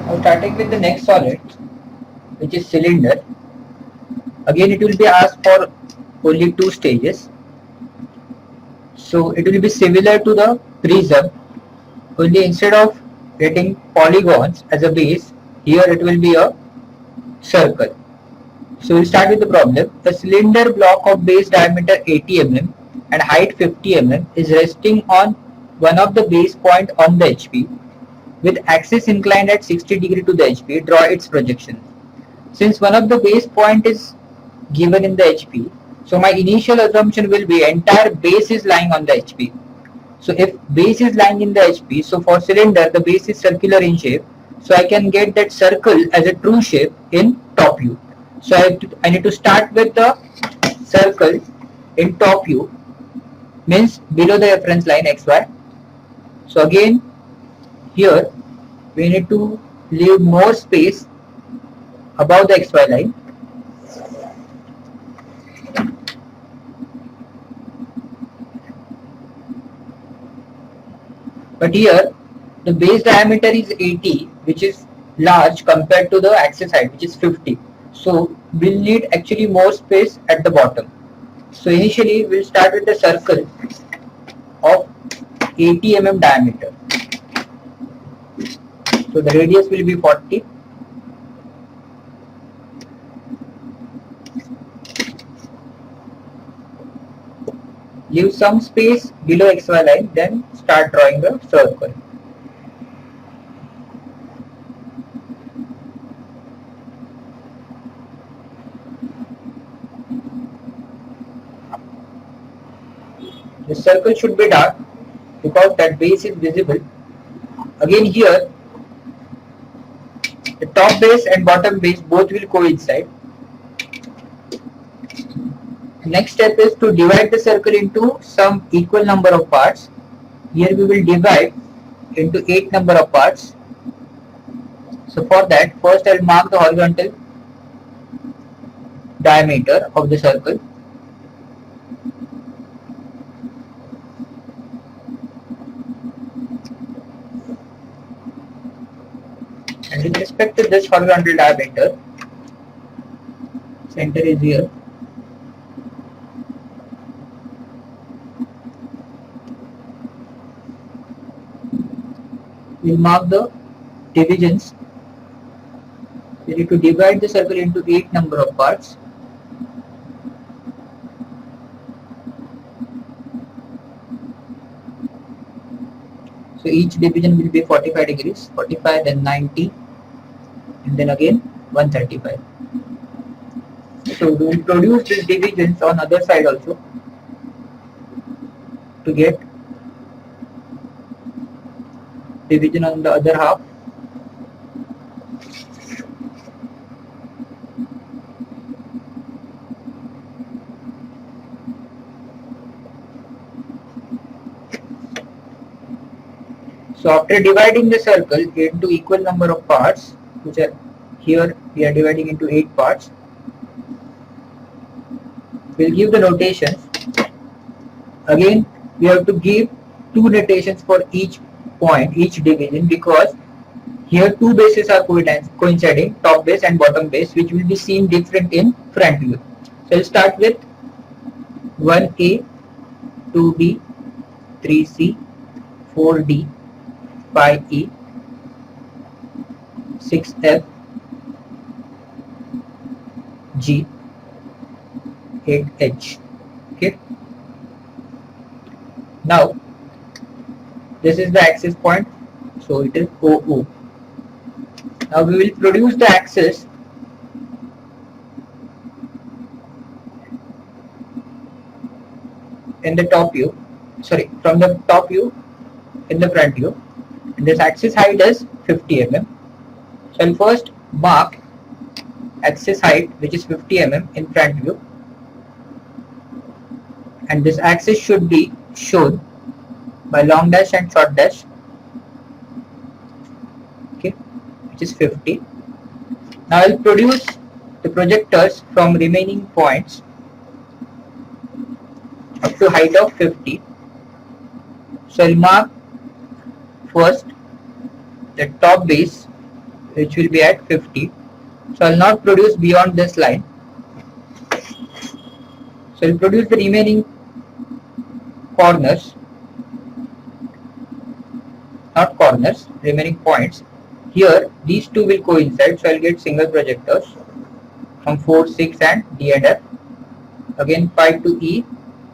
Now starting with the next solid, which is cylinder. Again it will be asked for only two stages. So it will be similar to the prism, only instead of getting polygons as a base, here it will be a circle. So we'll start with the problem. A cylinder block of base diameter 80 mm and height 50 mm is resting on one of the base point on the HP with axis inclined at 60 degree to the HP. Draw its projection. Since one of the base point is given in the HP, so my initial assumption will be entire base is lying on the HP. So if base is lying in the HP, so for cylinder the base is circular in shape, so I can get that circle as a true shape in top view. So I need to start with the circle in top view, means below the reference line XY. So again here we need to leave more space above the XY line. But here the base diameter is 80, which is large compared to the axis height, which is 50. So we'll need actually more space at the bottom. So initially we'll start with the circle of 80 mm diameter. So the radius will be 40. Leave some space below XY line, then start drawing the circle. The circle should be dark because that base is visible. Again here, the top base and bottom base both will coincide. Next step is to divide the circle into some equal number of parts. Here we will divide into 8 number of parts. So for that, first I will mark the horizontal diameter of the circle. And with respect to this horizontal diameter, center is here. We'll mark the divisions. We need to divide the circle into 8 number of parts. So each division will be 45 degrees, 45, then 90, and then again 135. So we will produce these divisions on other side also to get division on the other half. So after dividing the circle into equal number of parts, which are here we are dividing into 8 parts, we'll give the notations. Again we have to give 2 notations for each point, each division, because here 2 bases are coinciding, top base and bottom base, which will be seen different in front view. So I'll start with 1A, 2B, 3C, 4D, 5E, 6F, G, 8H. Okay. Now this is the axis point, so it is OO. Now we will produce the axis in the top view, from the top view in the front view, and this axis height is 50 mm. So I'll first mark axis height, which is 50 mm in front view, and this axis should be shown by long dash and short dash, okay, which is 50. Now I'll produce the projectors from remaining points up to height of 50. So I'll mark first the top base which will be at 50. So I'll not produce beyond this line. So I'll produce the remaining corners, not corners, remaining points. Here these two will coincide, so I'll get single projectors from 4, 6 and D and F. Again 5 to E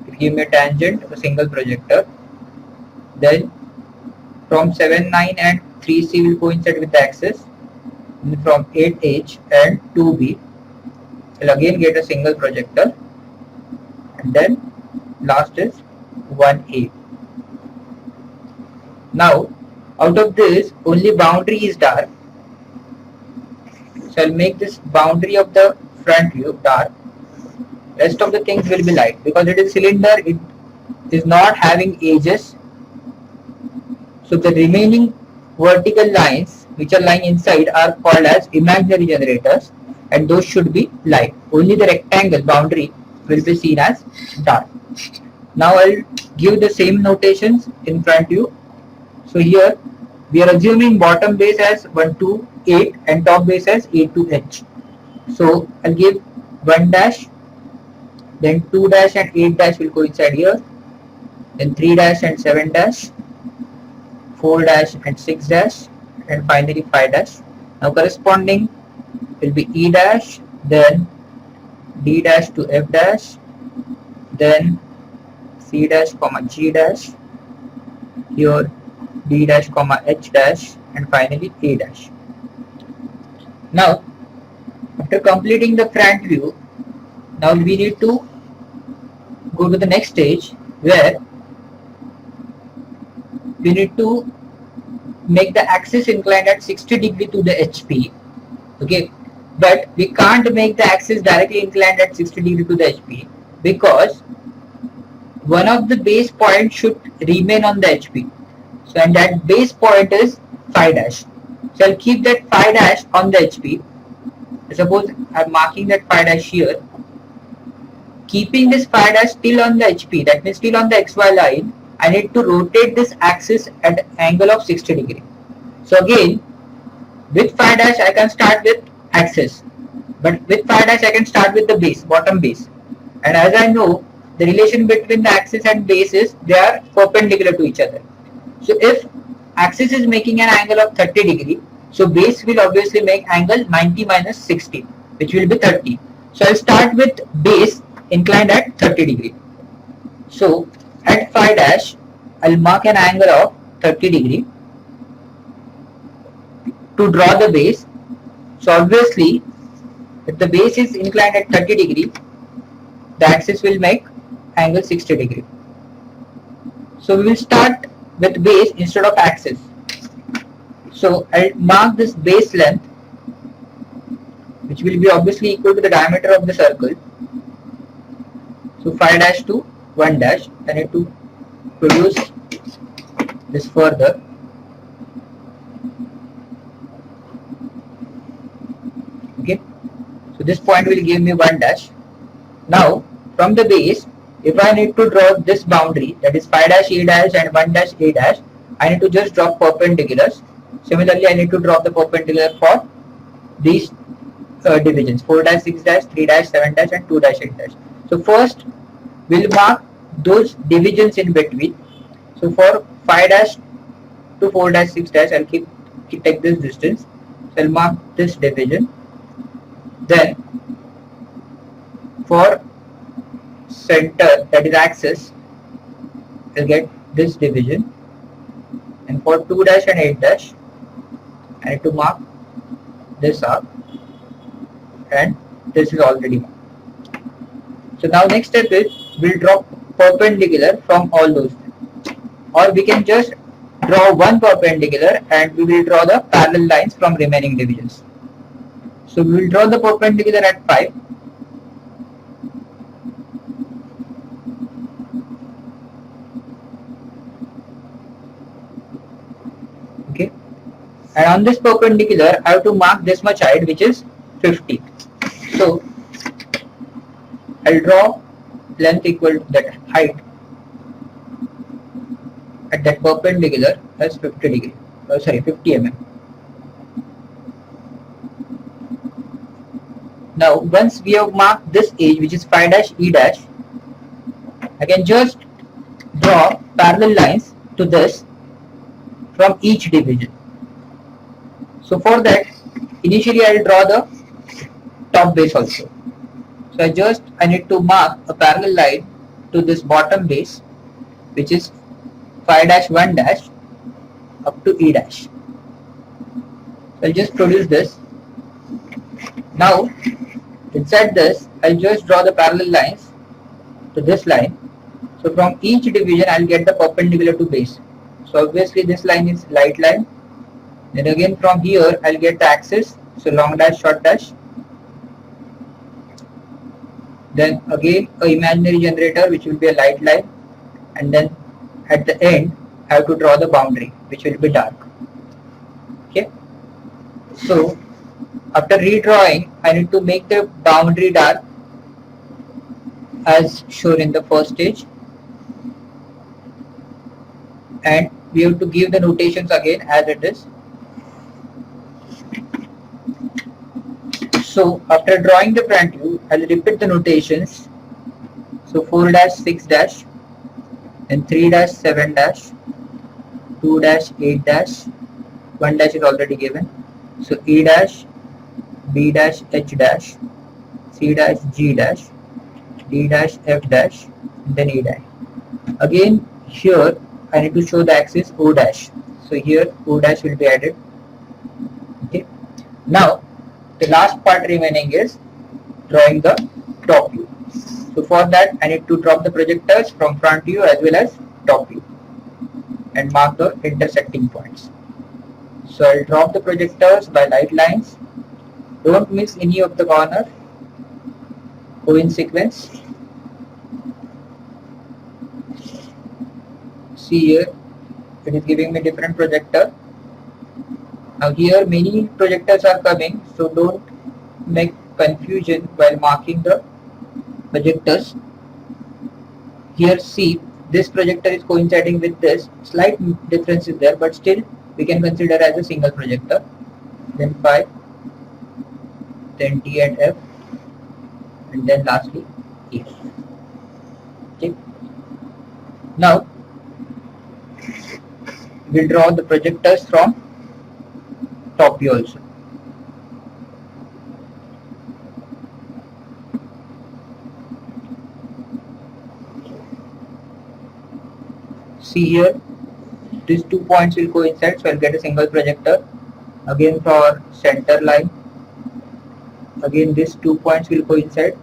will give me a tangent, a single projector. Then from 7, 9 and 3C will coincide with the axis. And from 8H and 2B will again get a single projector. And then last is 1A. Now out of this only boundary is dark. So I'll make this boundary of the front view dark. Rest of the things will be light because it is cylinder, it is not having edges. So the remaining vertical lines which are lying inside are called as imaginary generators, and those should be light. Only the rectangle boundary will be seen as dark. Now I'll give the same notations in front view. So here we are assuming bottom base as 1 to 8 and top base as 8 to H. So I'll give 1 dash, then 2 dash and 8 dash will coincide here, then 3 dash and 7 dash, 4 dash and 6 dash, and finally 5 dash. Now corresponding will be E dash, then D dash to F dash, then C dash comma G dash, here D dash comma H dash, and finally A dash. Now after completing the front view, now we need to go to the next stage where we need to make the axis inclined at 60 degree to the HP. Okay, but we can't make the axis directly inclined at 60 degree to the HP because one of the base points should remain on the HP. So and that base point is phi dash. So I'll keep that phi dash on the HP. Suppose I'm marking that phi dash here. Keeping this phi dash still on the HP, that means still on the XY line, I need to rotate this axis at an angle of 60 degree. So again, with phi dash I can start with axis, but with phi dash I can start with the base, bottom base. And as I know, the relation between the axis and base is they are perpendicular to each other. So if axis is making an angle of 30 degree, so base will obviously make angle 90 minus 60, which will be 30. So I'll start with base inclined at 30 degree. So at phi dash, I'll mark an angle of 30 degree to draw the base. So obviously, if the base is inclined at 30 degree, the axis will make angle 60 degree. So we will start with base instead of axis. So I'll mark this base length, which will be obviously equal to the diameter of the circle. So phi dash to 1 dash, I need to produce this further. Okay, so this point will give me 1 dash. Now from the base, if I need to draw this boundary, that is phi dash A dash and 1 dash A dash, I need to just draw perpendiculars. Similarly, I need to draw the perpendicular for these divisions, 4 dash 6 dash, 3 dash 7 dash and 2 dash 8 dash. So first we'll mark those divisions in between. So for 5 dash to 4 dash 6 dash, I'll take this distance. So I'll mark this division. Then for center, that is axis, I'll get this division. And for 2 dash and 8 dash, I need to mark this arc, and this is already marked. So now next step is we'll draw perpendicular from all those, or we can just draw one perpendicular and we will draw the parallel lines from remaining divisions. So we will draw the perpendicular at 5. Okay, and on this perpendicular I have to mark this much height, which is 50. So I'll draw length equal to that height at that perpendicular as 50 mm. Now once we have marked this edge, which is phi dash E dash, I can just draw parallel lines to this from each division. So for that, initially I will draw the top base also. So I need to mark a parallel line to this bottom base, which is phi dash 1 dash up to E dash. So I'll just produce this. Now inside this, I'll just draw the parallel lines to this line. So from each division, I'll get the perpendicular to base. So obviously this line is light line. Then again from here, I'll get the axis. So long dash, short dash. Then again a imaginary generator, which will be a light line. And then at the end, I have to draw the boundary, which will be dark. Okay. So after redrawing, I need to make the boundary dark as shown in the first stage. And we have to give the notations again as it is. So after drawing the front view, I'll repeat the notations. So 4 dash 6 dash, and 3 dash 7 dash, 2 dash 8 dash, 1 dash is already given. So E dash, B dash H dash, C dash G dash, D dash F dash, and then E dash. Again here I need to show the axis O dash. So here O dash will be added. Okay. Now the last part remaining is drawing the top view. So for that I need to drop the projectors from front view as well as top view and mark the intersecting points. So I'll drop the projectors by light lines. Don't miss any of the corner. Go in sequence. See here, it is giving me different projector. Now here many projectors are coming, so don't make confusion while marking the projectors. Here see, this projector is coinciding with this. Slight difference is there, but still we can consider as a single projector. Then 5, then T and F, and then lastly E. Okay. Now we'll draw the projectors from top view also. See here, these 2 points will coincide, so I'll get a single projector. Again for center line, again these 2 points will coincide,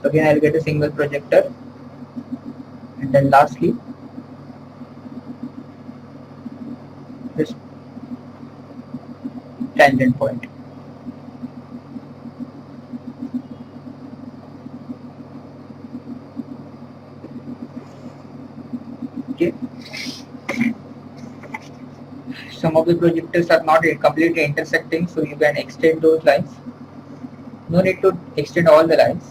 so again I'll get a single projector. And then lastly this tangent point. Okay. Some of the projectors are not completely intersecting, so you can extend those lines. No need to extend all the lines.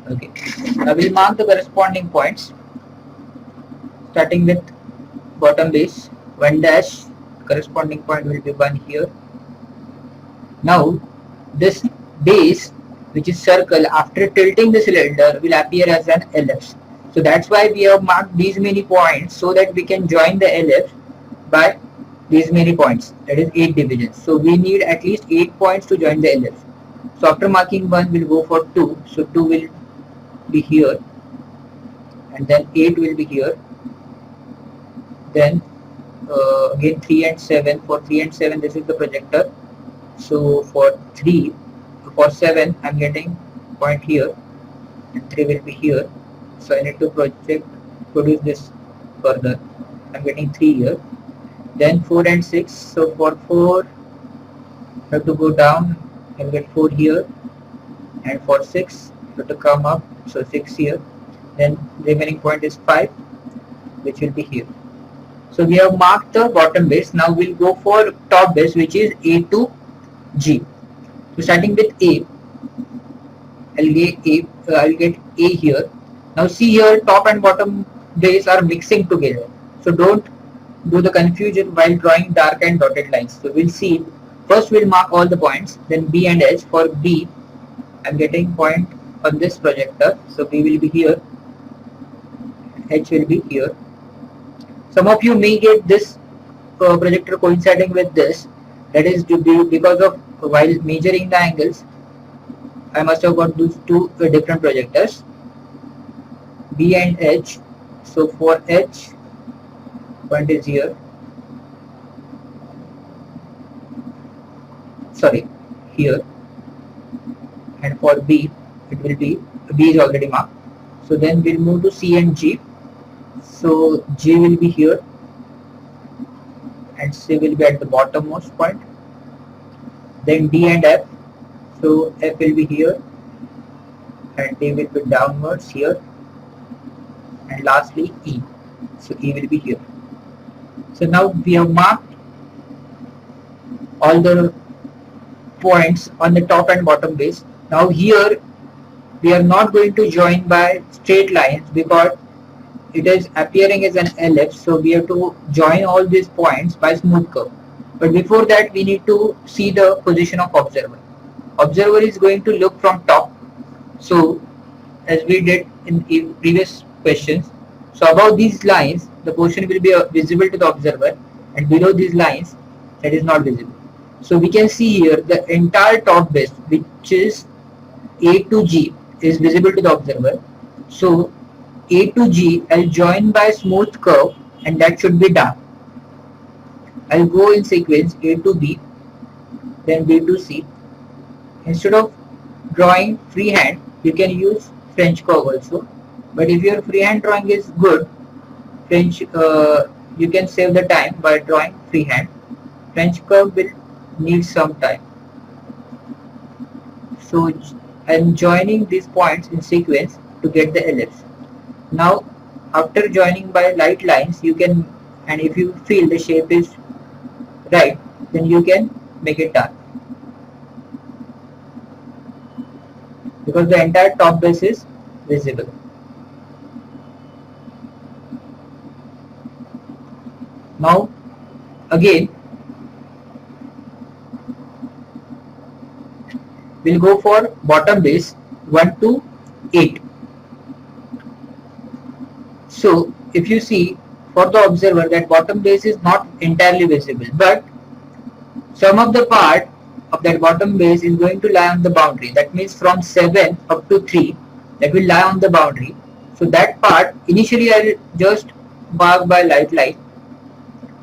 Okay. Now we'll mark the corresponding points, starting with bottom base. 1 dash, corresponding point will be 1 here. Now this base, which is circle, after tilting the cylinder will appear as an ellipse. So that's why we have marked these many points, so that we can join the ellipse by these many points, that is 8 divisions. So we need at least 8 points to join the ellipse. So after marking 1, we'll go for 2. So 2 will be here, and then 8 will be here. Then again 3 and 7. For 3 and 7, this is the projector. So for 7, I'm getting point here, and 3 will be here. So I need to produce this further. I'm getting 3 here. Then 4 and 6. So for 4, I have to go down and get 4 here, and for 6, I have to come up. So 6 here. Then remaining point is 5, which will be here. So we have marked the bottom base. Now we'll go for top base, which is A to G. So starting with A, I'll get A here. Now see here, top and bottom base are mixing together. So don't do the confusion while drawing dark and dotted lines. So we'll see First we'll mark all the points, then B and H. For B, I'm getting point on this projector, so B will be here, H will be here. Some of you may get this projector coinciding with this, that is because of while measuring the angles, I must have got those two different projectors, B and H. So for H, point is here, sorry, here, and for B, it will be, B is already marked. So then we'll move to C and G. So G will be here, and C will be at the bottommost point. Then D and F. So F will be here, and D will be downwards here, and lastly E. So E will be here. So now we have marked all the points on the top and bottom base. Now here we are not going to join by straight lines because it is appearing as an ellipse, so we have to join all these points by smooth curve. But before that, we need to see the position of observer. Observer is going to look from top, so as we did in previous questions, so above these lines the portion will be visible to the observer, and below these lines that is not visible. So we can see here the entire top base, which is A to G, is visible to the observer. So A to G I'll join by smooth curve, and that should be dark. I'll go in sequence A to B, then B to C. Instead of drawing freehand, you can use French curve also. But if your freehand drawing is good, French you can save the time by drawing freehand. French curve will need some time. So I'm joining these points in sequence to get the ellipse. Now after joining by light lines, you can, and if you feel the shape is right, then you can make it dark, because the entire top base is visible. Now again we'll go for bottom base 1 to 8. So if you see, for the observer, that bottom base is not entirely visible, but some of the part of that bottom base is going to lie on the boundary. That means from 7 up to 3, that will lie on the boundary. So that part initially I will just mark by light line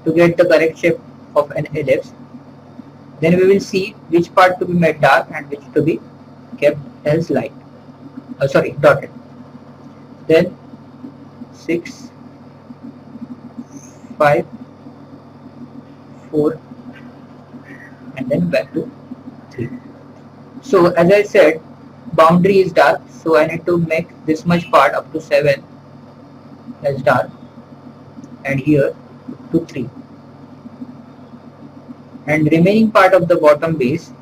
to get the correct shape of an ellipse. Then we will see which part to be made dark and which to be kept as light. Dotted. Then 6, 5, 4, and then back to 3. So as I said, boundary is dark, so I need to make this much part up to 7 as dark, and here to 3. And remaining part of the bottom base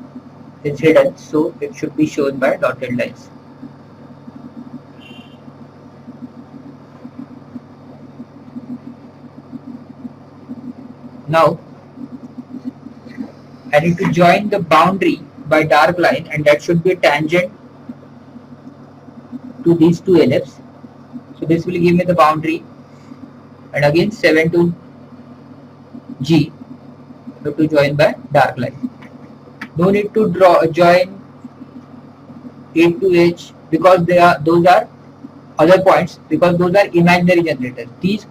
is hidden, so it should be shown by dotted lines. Now I need to join the boundary by dark line, and that should be tangent to these two ellipses. So this will give me the boundary, and again 7 to G to join by dark line. No need to join 8 to H, because those are other points, because those are imaginary generators. These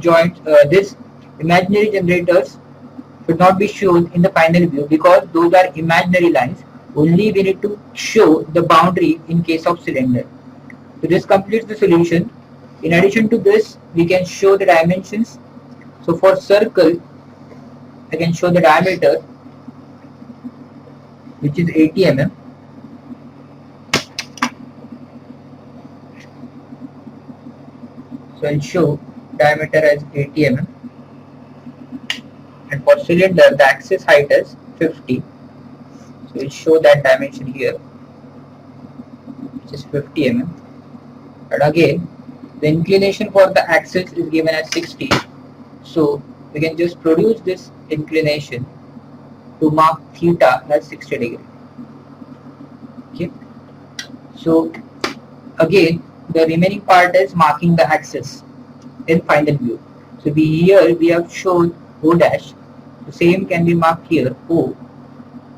joints, this imaginary generators should not be shown in the final view, because those are imaginary lines. Only we need to show the boundary in case of cylinder. So this completes the solution. In addition to this, we can show the dimensions. So for circle, I can show the diameter, which is 80 mm. So I'll show diameter as 80 mm. And for cylinder, the axis height is 50. So we'll show that dimension here, which is 50 mm. And again, the inclination for the axis is given as 60. So we can just produce this inclination to mark theta as 60 degree. Okay. So again, the remaining part is marking the axis in final view. So we have shown O dash. The same can be marked here O,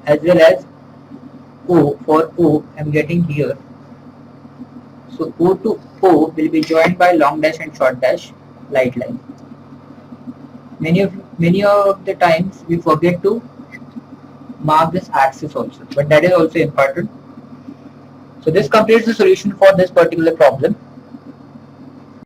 as well as O. For O, I'm getting here. So O to O will be joined by long dash and short dash light line. Many of the times we forget to mark this axis also, but that is also important. So this completes the solution for this particular problem.